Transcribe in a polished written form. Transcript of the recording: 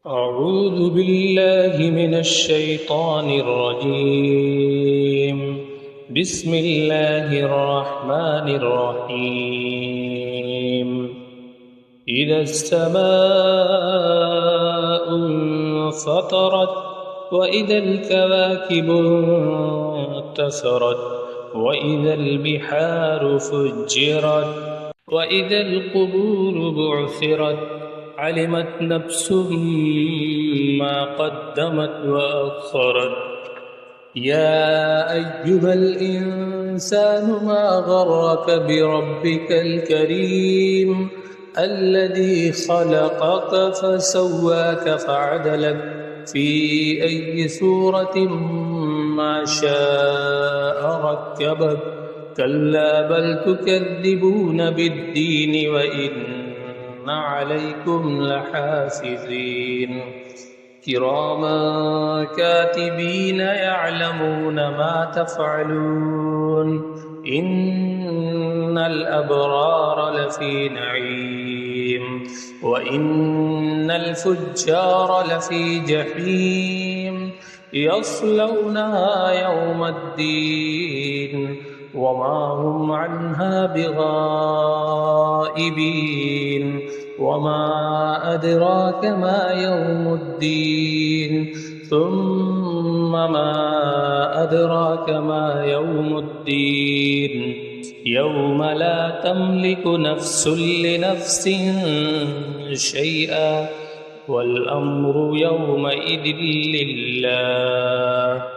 أعوذ بالله من الشيطان الرجيم. بسم الله الرحمن الرحيم. إذا السماء انفطرت وإذا الكواكب انتثرت وإذا البحار فجرت وإذا القبور بعثرت علمت نفس ما قدمت وأخرت. يا أيها الإنسان ما غرك بربك الكريم الذي خلقك فسواك فعدلك في أي صورة ما شاء ركبك. كلا بل تكذبون بالدين وإن عليكم لحافظين كراما كاتبين يعلمون ما تفعلون. إن الأبرار لفي نعيم وإن الفجار لفي جحيم يصلونها يوم الدين وما هم عنها بغائبين. وما أدراك ما يوم الدين ثم ما أدراك ما يوم الدين يوم لا تملك نفس لنفس شيئا والأمر يومئذ لله.